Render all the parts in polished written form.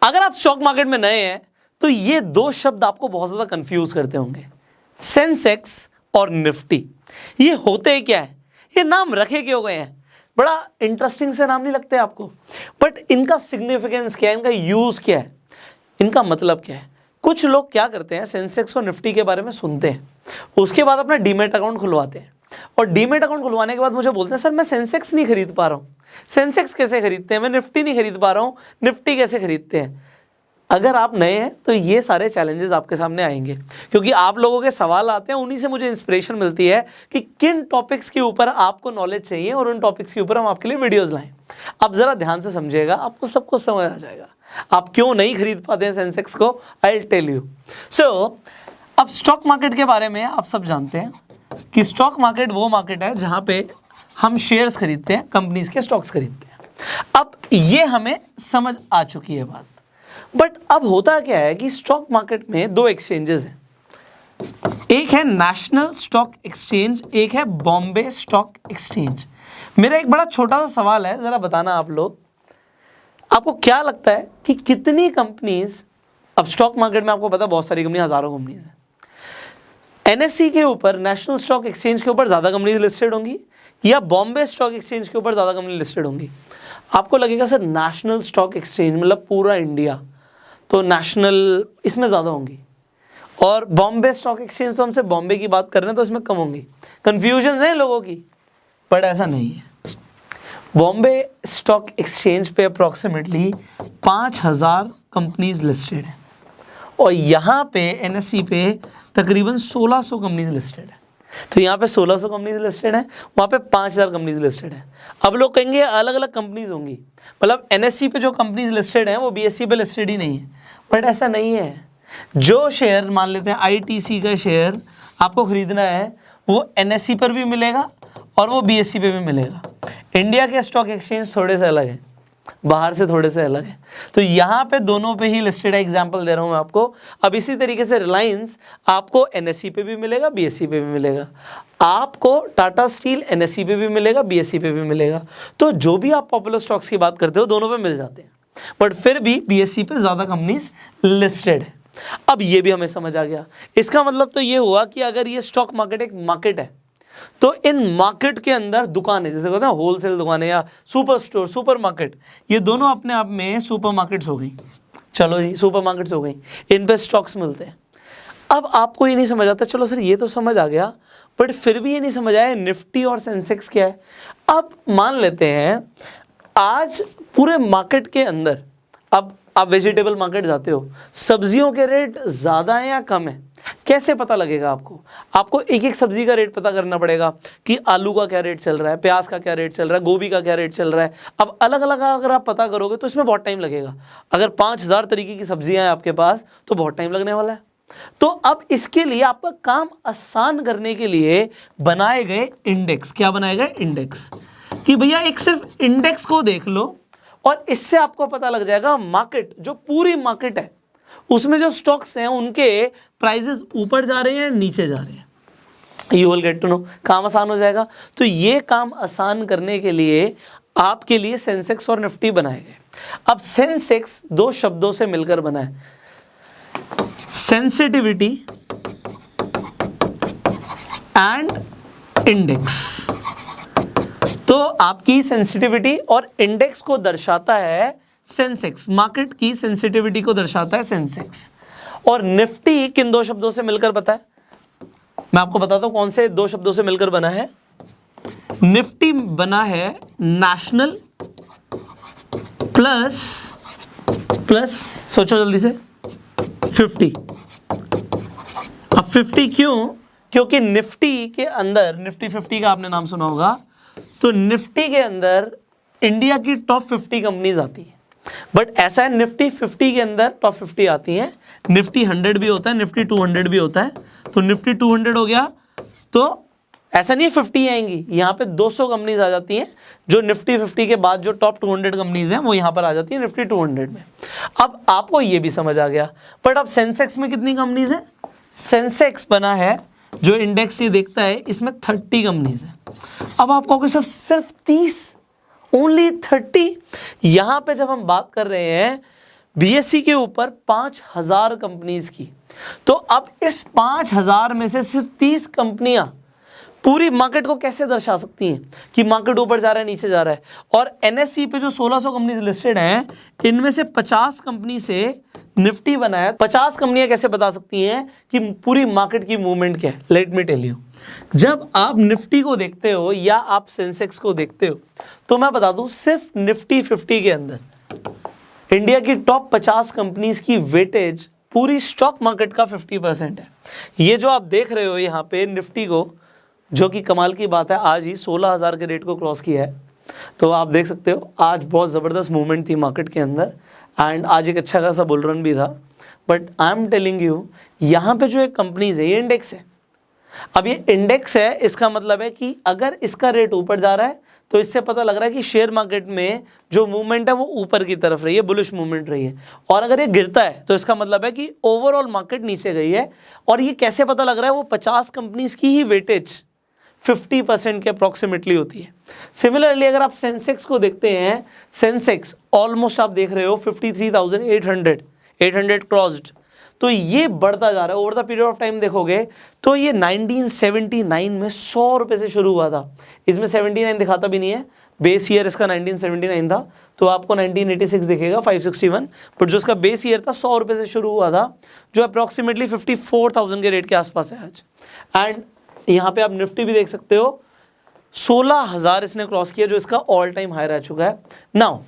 अगर आप stock market में नए हैं तो ये दो शब्द आपको बहुत ज्यादा कंफ्यूज करते होंगे, सेंसेक्स और निफ्टी। ये होते क्या है, ये नाम रखे क्यों गए हैं? बड़ा इंटरेस्टिंग से नाम नहीं लगते आपको? बट इनका सिग्निफिकेंस क्या है, इनका यूज क्या है, इनका मतलब क्या है? कुछ लोग क्या करते हैं, सेंसेक्स और निफ्टी के बारे में सुनते हैं, उसके बाद अपना डीमेट अकाउंट खुलवाते हैं, और डीमेट अकाउंट खुलवाने के बाद मुझे बोलते हैं सर मैं सेंसेक्स नहीं खरीद पा रहा हूँ। सेंसेक्स कैसे खरीदते हैं, मैं निफ्टी नहीं खरीद पा रहा हूँ, निफ्टी कैसे खरीदते हैं? अगर आप नए हैं तो ये सारे चैलेंजेस आपके सामने आएंगे, क्योंकि आप लोगों के सवाल आते हैं, उन्हीं से मुझे इंस्पिरेशन मिलती है कि किन टॉपिक्स के ऊपर आपको नॉलेज चाहिए और उन टॉपिक्स के ऊपर हम आपके लिए वीडियोस लाएं। आप जरा ध्यान से समझिएगा, आपको सब कुछ समझ आ जाएगा। आप क्यों नहीं खरीद पाते हैं सेंसेक्स को, आई विल टेल यू। सो अब स्टॉक मार्केट के बारे में आप सब जानते हैं कि स्टॉक मार्केट वो मार्केट है जहां पे हम शेयर्स खरीदते हैं, कंपनीज के स्टॉक्स खरीदते हैं। अब ये हमें समझ आ चुकी है बात। बट अब होता क्या है कि स्टॉक मार्केट में दो एक्सचेंजेस हैं, एक है नेशनल स्टॉक एक्सचेंज, एक है बॉम्बे स्टॉक एक्सचेंज। मेरा एक बड़ा छोटा सा सवाल है, जरा बताना आप लोग, आपको क्या लगता है कि कितनी कंपनीज, अब स्टॉक मार्केट में आपको पता है बहुत सारी कंपनी, हजारों कंपनीज हैं, एनएसई के ऊपर, नेशनल स्टॉक एक्सचेंज के ऊपर ज्यादा कंपनीज लिस्टेड होंगी या बॉम्बे स्टॉक एक्सचेंज के ऊपर ज्यादा कंपनी लिस्टेड होंगी? आपको लगेगा सर नेशनल स्टॉक एक्सचेंज मतलब पूरा इंडिया, तो नेशनल इसमें ज्यादा होंगी, और बॉम्बे स्टॉक एक्सचेंज तो हमसे बॉम्बे की बात कर रहे हैं तो इसमें कम होंगी। कंफ्यूजन है लोगों की, बट ऐसा नहीं है। बॉम्बे स्टॉक एक्सचेंज पे अप्रॉक्सीमेटली 5000 कंपनीज लिस्टेड है, और यहाँ पे एनएसई पे तकरीबन 1600 कंपनीज लिस्टेड है। तो यहाँ पे 1600 कंपनीज लिस्टेड है, वहाँ पे 5000 कंपनीज लिस्टेड है। अब लोग कहेंगे अलग अलग कंपनीज होंगी, मतलब एनएसई पे जो कंपनीज लिस्टेड हैं वो बीएसई पे लिस्टेड ही नहीं है, बट ऐसा नहीं है। जो शेयर मान लेते हैं आईटीसी का शेयर आपको खरीदना है, वो एनएसई पर भी मिलेगा और वो बीएसई पे भी मिलेगा। इंडिया के स्टॉक एक्सचेंज थोड़े से अलग है, बाहर से थोड़े से अलग है, तो यहाँ पे दोनों पे ही लिस्टेड है। एग्जांपल दे रहा हूँ मैं आपको। अब इसी तरीके से रिलायंस आपको एनएसई पे भी मिलेगा, बीएसई पे भी मिलेगा, आपको टाटा स्टील एनएसई पे भी मिलेगा, बीएसई पे भी मिलेगा। तो जो भी आप पॉपुलर स्टॉक्स की बात करते हो दोनों पे मिल जाते हैं, बट फिर भी बीएसई पे ज्यादा कंपनीज लिस्टेड है। अब ये भी हमें समझ आ गया। इसका मतलब तो ये हुआ कि अगर ये स्टॉक मार्केट एक मार्केट है, तो इन मार्केट के अंदर दुकानें, जैसे कहते हैं होलसेल दुकानें या सुपर स्टोर, सुपर मार्केट, ये दोनों अपने आप में सुपर मार्केट्स हो गई। चलो जी, सुपर मार्केट्स हो गई, इन पे स्टॉक्स मिलते हैं। अब आपको ये नहीं समझ आता, चलो सर ये तो समझ आ गया, बट फिर भी ये नहीं समझ आया निफ्टी और सेंसेक्स क्या है। अब मान लेते हैं आज पूरे मार्केट के अंदर, अब आप वेजिटेबल मार्केट जाते हो, सब्जियों के रेट ज़्यादा हैं या कम है, कैसे पता लगेगा आपको? आपको एक एक सब्जी का रेट पता करना पड़ेगा कि आलू का क्या रेट चल रहा है, प्याज का क्या रेट चल रहा है, गोभी का क्या रेट चल रहा है। अब अलग अलग अगर आप पता करोगे तो इसमें बहुत टाइम लगेगा। अगर 5000 तरीके की सब्जियां हैं आपके पास तो बहुत टाइम लगने वाला है। तो अब इसके लिए आपका काम आसान करने के लिए बनाए गए इंडेक्स, क्या बनाए गए? इंडेक्स, कि भैया एक सिर्फ इंडेक्स को देख लो और इससे आपको पता लग जाएगा मार्केट, जो पूरी मार्केट है उसमें जो स्टॉक्स हैं उनके प्राइसेस ऊपर जा रहे हैं नीचे जा रहे हैं। You will get to know, काम आसान हो जाएगा। तो ये काम आसान करने के लिए आपके लिए सेंसेक्स और निफ्टी बनाए गए। अब सेंसेक्स दो शब्दों से मिलकर बना है, सेंसिटिविटी एंड इंडेक्स। तो आपकी सेंसिटिविटी और इंडेक्स को दर्शाता है सेंसेक्स, मार्केट की सेंसिटिविटी को दर्शाता है सेंसेक्स। और निफ्टी किन दो शब्दों से मिलकर बता है? मैं आपको बताता हूं कौन से दो शब्दों से मिलकर बना है। निफ्टी बना है नेशनल प्लस प्लस, सोचो जल्दी से, 50। अब 50 क्यों? क्योंकि निफ्टी के अंदर, निफ्टी 50 का आपने नाम सुना होगा, तो निफ्टी के अंदर इंडिया की टॉप 50 कंपनीज आती है। बट ऐसा है, निफ्टी 50 के अंदर टॉप 50 आती हैं, निफ्टी 100 भी होता है, निफ्टी 200 भी होता है। तो निफ्टी 200 हो गया, तो ऐसा नहीं 50 आएंगी, यहाँ पे 200 कंपनीज आ जाती हैं, जो निफ्टी 50 के बाद जो टॉप 200 कंपनीज हैं वो यहाँ पर आ जाती है निफ्टी 200 में। अब आपको ये भी समझ आ गया, बट अब सेंसेक्स में कितनी कंपनीज हैं? सेंसेक्स बना है, जो इंडेक्स ये देखता है, इसमें 30 कंपनीज हैं। अब आप कहोगे सिर्फ 30, ओनली 30? यहां पे जब हम बात कर रहे हैं BSE के ऊपर 5000 कंपनीज की। तो अब इस 5000 में से सिर्फ 30 कंपनियां पूरी मार्केट को कैसे दर्शा सकती हैं कि मार्केट ऊपर जा रहा है नीचे जा रहा है। और NSE पे जो 1600 कंपनीज लिस्टेड हैं, इनमें से 50 कंपनी से निफ्टी बनाया। 50 कंपनियां कैसे बता सकती हैं कि पूरी मार्केट की मूवमेंट क्या है? Let me tell you. जब आप निफ्टी को देखते हो या आप सेंसेक्स को देखते हो, तो मैं बता दूं सिर्फ निफ्टी 50 के अंदर इंडिया की टॉप 50 कंपनीज की वेटेज पूरी स्टॉक मार्केट का 50% है। ये जो आप देख रहे हो यहाँ पे निफ्टी को, जो कि कमाल की बात है, आज ही 16,000 के रेट को क्रॉस किया है। तो आप देख सकते हो आज बहुत ज़बरदस्त मूवमेंट थी मार्केट के अंदर एंड आज एक अच्छा खासा बुल रन भी था। But I am telling you, यहाँ पे जो एक कंपनीज है ये इंडेक्स है। अब ये इंडेक्स है, इसका मतलब है कि अगर इसका रेट ऊपर जा रहा है तो इससे पता लग रहा है कि शेयर मार्केट में जो मूवमेंट है वो ऊपर की तरफ रही है, बुलिश मूवमेंट रही है। और अगर ये गिरता है तो इसका मतलब है कि ओवरऑल मार्केट नीचे गई है। और ये कैसे पता लग रहा है? वो 50 कंपनीज की ही वेटेज 50% के अप्रॉक्सीमेटली होती है। सिमिलरली अगर आप सेंसेक्स को देखते हैं, सेंसेक्स ऑलमोस्ट आप देख रहे हो 53,800 क्रॉस्ड। तो ये बढ़ता जा रहा है over the period of time. देखोगे तो ये 1979 में 100 रुपये से शुरू हुआ था। इसमें 79 दिखाता भी नहीं है, बेस ईयर इसका 1979 था, तो आपको 1986 दिखेगा 561, बट जो इसका बेस ईयर था 100 रुपये से शुरू हुआ था, जो अप्रॉक्सीमेटली 54,000 के रेट के आसपास है आज। एंड यहाँ पे आप निफ्टी भी देख सकते हो, 16,000 इसने क्रॉस किया, जो इसका ऑल टाइम हाई रह चुका है। नाउ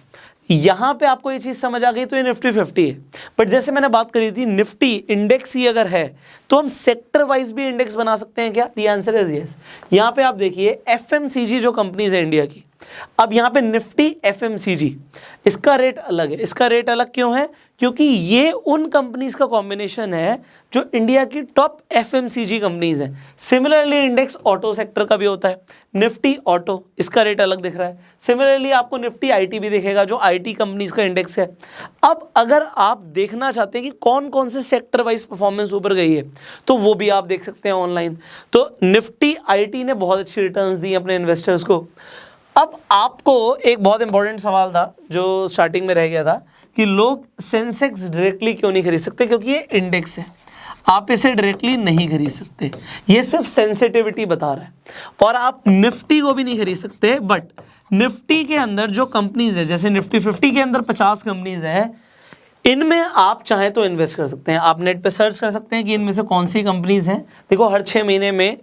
यहाँ पे आपको ये चीज़ समझ आ गई तो ये निफ्टी 50 है। बट जैसे मैंने बात करी थी, निफ्टी इंडेक्स ही अगर है तो हम सेक्टर वाइज भी इंडेक्स बना सकते हैं क्या? The answer is yes. यहाँ पे आप देखिए FMCG जो कंपनीज है इंडिया की, अब यहाँ पे निफ्टी FMCG, इसका रेट अलग है। इसका रेट अलग क्यों है? क्योंकि ये उन कंपनीज का कॉम्बिनेशन है जो इंडिया की टॉप FMCG कंपनीज हैं। सिमिलरली इंडेक्स ऑटो सेक्टर का भी होता है, निफ्टी ऑटो, इसका रेट अलग दिख रहा है। सिमिलरली आपको निफ्टी IT भी दिखेगा, जो IT कंपनीज का इंडेक्स है। अब अगर आप देखना चाहते हैं कि कौन कौन से सेक्टर वाइज परफॉर्मेंस ऊपर गई है, तो वो भी आप देख सकते हैं ऑनलाइन। तो निफ्टी IT ने बहुत अच्छी रिटर्न्स दी अपने इन्वेस्टर्स को। अब आपको एक बहुत इंपॉर्टेंट सवाल था जो स्टार्टिंग में रह गया था कि लोग सेंसेक्स डायरेक्टली क्यों नहीं खरीद सकते? क्योंकि ये इंडेक्स है, आप इसे डायरेक्टली नहीं खरीद सकते। ये सिर्फ सेंसिटिविटी बता रहा है। और आप निफ्टी को भी नहीं खरीद सकते, बट निफ्टी के अंदर जो कंपनीज है, जैसे निफ्टी 50 के अंदर 50 कंपनीज हैं, इनमें आप चाहें तो इन्वेस्ट कर सकते हैं। आप नेट पे सर्च कर सकते हैं कि इनमें से कौन सी कंपनीज हैं। देखो हर 6 महीने में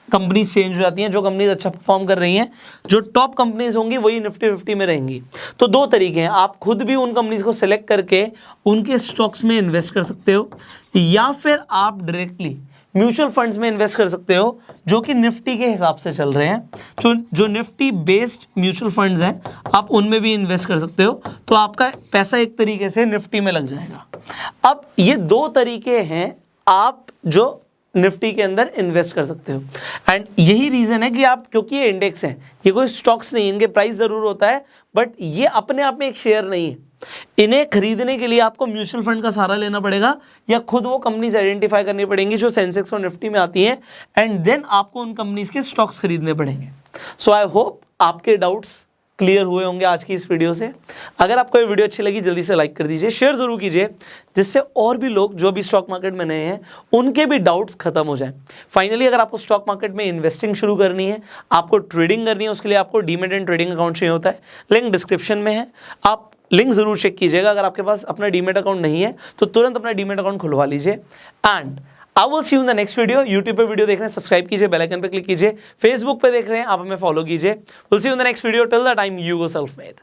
कंपनीज चेंज हो जाती हैं। जो कंपनीज अच्छा परफॉर्म कर रही हैं, जो टॉप कंपनीज होंगी, वही निफ्टी 50 में रहेंगी। तो दो तरीके हैं, आप खुद भी उन कंपनीज को सिलेक्ट करके उनके स्टॉक्स में इन्वेस्ट कर सकते हो, या फिर आप डायरेक्टली म्यूचुअल फंड्स में इन्वेस्ट कर सकते हो जो कि निफ्टी के हिसाब से चल रहे हैं। जो निफ्टी बेस्ड म्यूचुअल फंड्स हैं, आप उनमें भी इन्वेस्ट कर सकते हो। तो आपका पैसा एक तरीके से निफ्टी में लग जाएगा। अब ये दो तरीके हैं आप जो निफ्टी के अंदर इन्वेस्ट कर सकते हो। एंड यही रीज़न है कि आप, क्योंकि ये इंडेक्स हैं, ये कोई स्टॉक्स नहीं, इनके प्राइस ज़रूर होता है, बट ये अपने आप में एक शेयर नहीं है। इन्हें खरीदने के लिए आपको म्यूचुअल फंड का सहारा लेना पड़ेगा, या खुद वो कंपनीज आइडेंटिफाई करनी पड़ेंगी जो सेंसेक्स और निफ्टी में आती हैं, एंड देन आपको उन कंपनीज के स्टॉक्स खरीदने पड़ेंगे। सो आई होप आपके डाउट्स क्लियर हुए होंगे आज की इस वीडियो से। अगर आपको ये वीडियो अच्छी लगी, जल्दी से लाइक कर दीजिए, शेयर जरूर कीजिए, जिससे और भी लोग जो भी स्टॉक मार्केट में नए हैं उनके भी डाउट्स खत्म हो जाएं। फाइनली अगर आपको स्टॉक मार्केट में इन्वेस्टिंग शुरू करनी है, आपको ट्रेडिंग करनी है, उसके लिए आपको डीमैट एंड ट्रेडिंग अकाउंट चाहिए होता है। लिंक डिस्क्रिप्शन में है, आप लिंक जरूर चेक कीजिएगा। अगर आपके पास अपना डीमैट अकाउंट नहीं है तो तुरंत अपना डीमैट अकाउंट खुलवा लीजिए। And I will see you in the next video. YouTube पे वीडियो देख रहे हैं, सब्सक्राइब कीजिए, बेल आइकन पे क्लिक कीजिए। फेसबुक पे देख रहे हैं, आप हमें फॉलो कीजिए। Will see you in the next video. Till the time, you go self made.